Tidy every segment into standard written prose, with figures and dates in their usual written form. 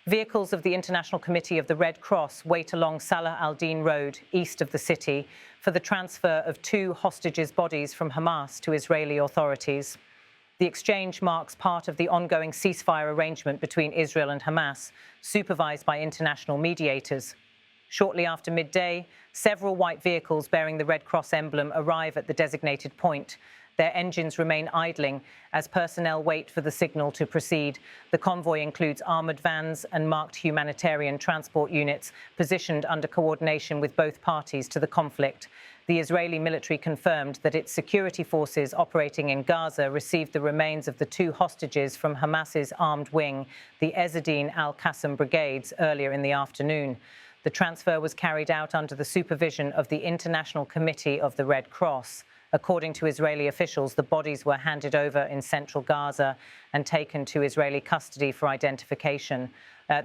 Vehicles of the International Committee of the Red Cross wait along Salah al-Din Road, east of the city, for the transfer of 2 hostages' bodies from Hamas to Israeli authorities. The exchange marks part of the ongoing ceasefire arrangement between Israel and Hamas, supervised by international mediators. Shortly after midday, several white vehicles bearing the Red Cross emblem arrive at the designated point. Their engines remain idling as personnel wait for the signal to proceed. The convoy includes armoured vans and marked humanitarian transport units positioned under coordination with both parties to the conflict. The Israeli military confirmed that its security forces operating in Gaza received the remains of the 2 hostages from Hamas's armed wing, the al-Qassam brigades, earlier in the afternoon. The transfer was carried out under the supervision of the International Committee of the Red Cross. According to Israeli officials, the bodies were handed over in central Gaza and taken to Israeli custody for identification.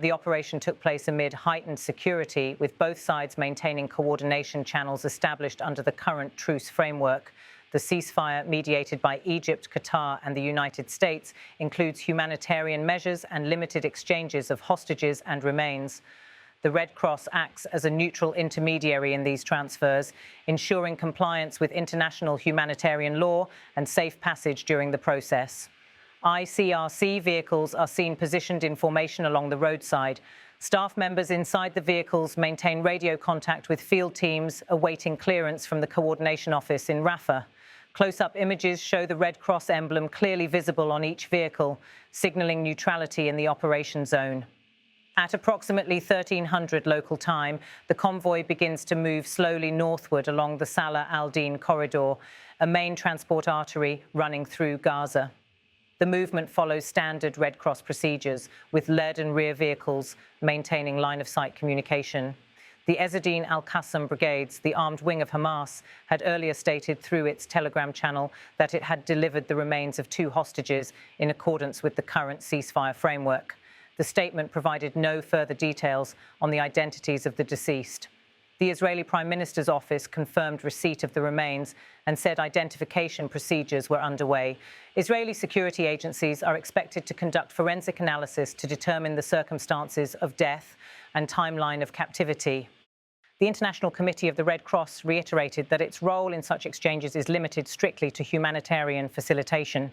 The operation took place amid heightened security, with both sides maintaining coordination channels established under the current Truce framework. The ceasefire, mediated by Egypt, Qatar and the United States, includes humanitarian measures and limited exchanges of hostages and remains. The Red Cross acts as a neutral intermediary in these transfers, ensuring compliance with international humanitarian law and safe passage during the process. ICRC vehicles are seen positioned in formation along the roadside. Staff members inside the vehicles maintain radio contact with field teams awaiting clearance from the coordination office in Rafah. Close-up images show the Red Cross emblem clearly visible on each vehicle, signalling neutrality in the operation zone. At approximately 1300 local time, the convoy begins to move slowly northward along the Salah al-Din corridor, a main transport artery running through Gaza. The movement follows standard Red Cross procedures, with led and rear vehicles maintaining line-of-sight communication. The al-Qassam brigades, the armed wing of Hamas, had earlier stated through its Telegram channel that it had delivered the remains of 2 hostages in accordance with the current ceasefire framework. The statement provided no further details on the identities of the deceased. The Israeli Prime Minister's office confirmed receipt of the remains and said identification procedures were underway. Israeli security agencies are expected to conduct forensic analysis to determine the circumstances of death and timeline of captivity. The International Committee of the Red Cross reiterated that its role in such exchanges is limited strictly to humanitarian facilitation.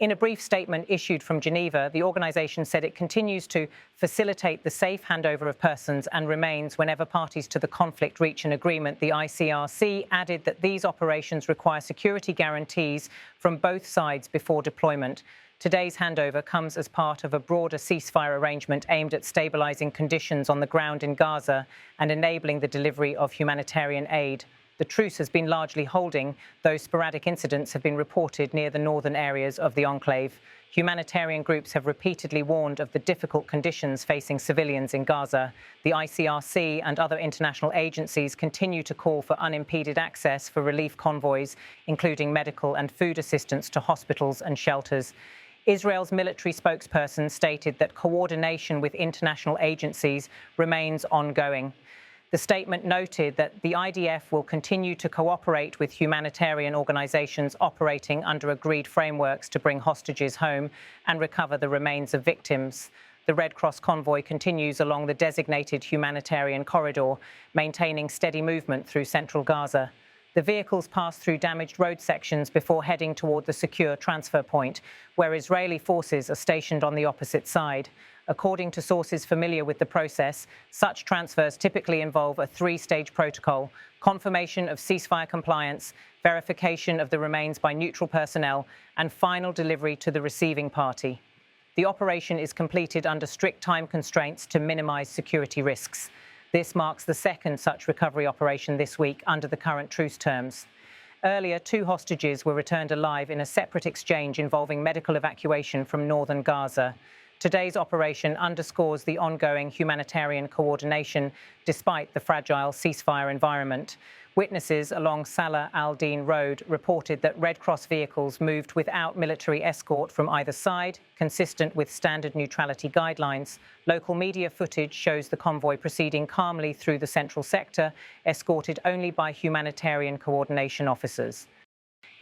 In a brief statement issued from Geneva, the organisation said it continues to facilitate the safe handover of persons and remains whenever parties to the conflict reach an agreement. The ICRC added that these operations require security guarantees from both sides before deployment. Today's handover comes as part of a broader ceasefire arrangement aimed at stabilising conditions on the ground in Gaza and enabling the delivery of humanitarian aid. The truce has been largely holding, though sporadic incidents have been reported near the northern areas of the enclave. Humanitarian groups have repeatedly warned of the difficult conditions facing civilians in Gaza. The ICRC and other international agencies continue to call for unimpeded access for relief convoys, including medical and food assistance to hospitals and shelters. Israel's military spokesperson stated that coordination with international agencies remains ongoing. The statement noted that the IDF will continue to cooperate with humanitarian organisations operating under agreed frameworks to bring hostages home and recover the remains of victims. The Red Cross convoy continues along the designated humanitarian corridor, maintaining steady movement through central Gaza. The vehicles pass through damaged road sections before heading toward the secure transfer point, where Israeli forces are stationed on the opposite side. According to sources familiar with the process, such transfers typically involve a 3-stage protocol: confirmation of ceasefire compliance, verification of the remains by neutral personnel, and final delivery to the receiving party. The operation is completed under strict time constraints to minimize security risks. This marks the second such recovery operation this week under the current truce terms. Earlier, 2 hostages were returned alive in a separate exchange involving medical evacuation from northern Gaza. Today's operation underscores the ongoing humanitarian coordination despite the fragile ceasefire environment. Witnesses along Salah al-Din Road reported that Red Cross vehicles moved without military escort from either side, consistent with standard neutrality guidelines. Local media footage shows the convoy proceeding calmly through the central sector, escorted only by humanitarian coordination officers.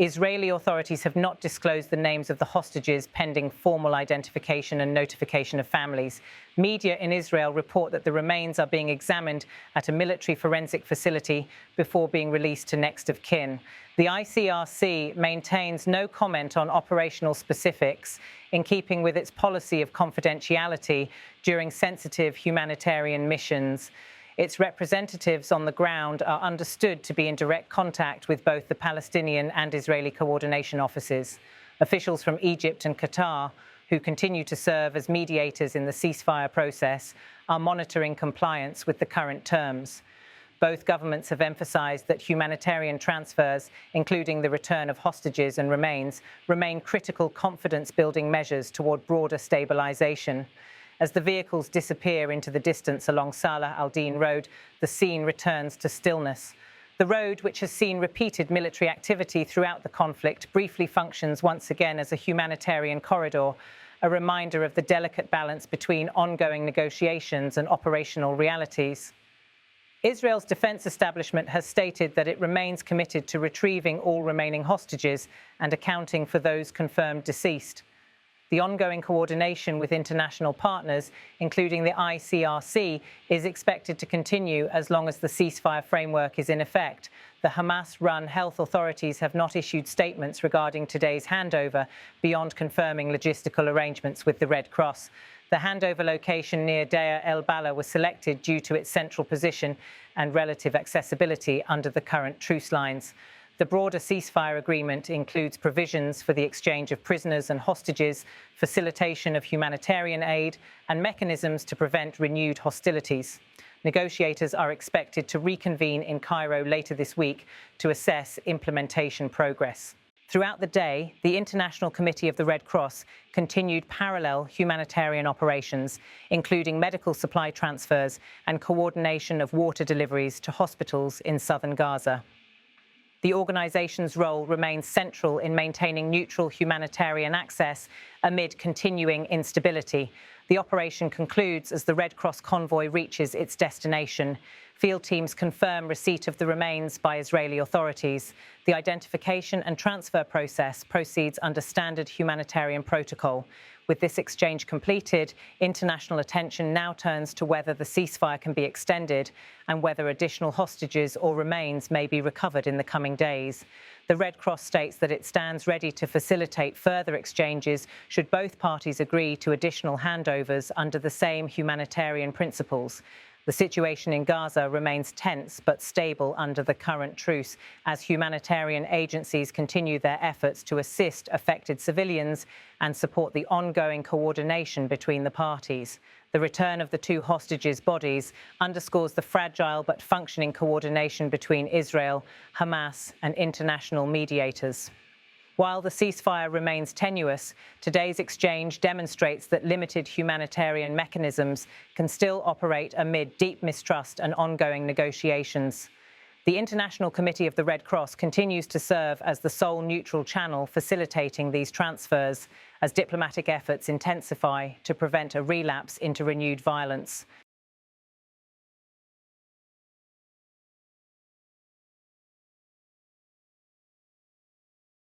Israeli authorities have not disclosed the names of the hostages pending formal identification and notification of families. Media in Israel report that the remains are being examined at a military forensic facility before being released to next of kin. The ICRC maintains no comment on operational specifics, in keeping with its policy of confidentiality during sensitive humanitarian missions. Its representatives on the ground are understood to be in direct contact with both the Palestinian and Israeli coordination offices. Officials from Egypt and Qatar, who continue to serve as mediators in the ceasefire process, are monitoring compliance with the current terms. Both governments have emphasized that humanitarian transfers, including the return of hostages and remains, remain critical confidence-building measures toward broader stabilization. As the vehicles disappear into the distance along Salah al-Din Road, the scene returns to stillness. The road, which has seen repeated military activity throughout the conflict, briefly functions once again as a humanitarian corridor, a reminder of the delicate balance between ongoing negotiations and operational realities. Israel's defense establishment has stated that it remains committed to retrieving all remaining hostages and accounting for those confirmed deceased. The ongoing coordination with international partners, including the ICRC, is expected to continue as long as the ceasefire framework is in effect. The Hamas-run health authorities have not issued statements regarding today's handover beyond confirming logistical arrangements with the Red Cross. The handover location near Deir el-Balah was selected due to its central position and relative accessibility under the current truce lines. The broader ceasefire agreement includes provisions for the exchange of prisoners and hostages, facilitation of humanitarian aid, and mechanisms to prevent renewed hostilities. Negotiators are expected to reconvene in Cairo later this week to assess implementation progress. Throughout the day, the International Committee of the Red Cross continued parallel humanitarian operations, including medical supply transfers and coordination of water deliveries to hospitals in southern Gaza. The organization's role remains central in maintaining neutral humanitarian access amid continuing instability. The operation concludes as the Red Cross convoy reaches its destination. Field teams confirm receipt of the remains by Israeli authorities. The identification and transfer process proceeds under standard humanitarian protocol. With this exchange completed, international attention now turns to whether the ceasefire can be extended and whether additional hostages or remains may be recovered in the coming days. The Red Cross states that it stands ready to facilitate further exchanges should both parties agree to additional handovers under the same humanitarian principles. The situation in Gaza remains tense but stable under the current truce as humanitarian agencies continue their efforts to assist affected civilians and support the ongoing coordination between the parties. The return of the two hostages' bodies underscores the fragile but functioning coordination between Israel, Hamas, and international mediators. While the ceasefire remains tenuous, today's exchange demonstrates that limited humanitarian mechanisms can still operate amid deep mistrust and ongoing negotiations. The International Committee of the Red Cross continues to serve as the sole neutral channel facilitating these transfers as diplomatic efforts intensify to prevent a relapse into renewed violence.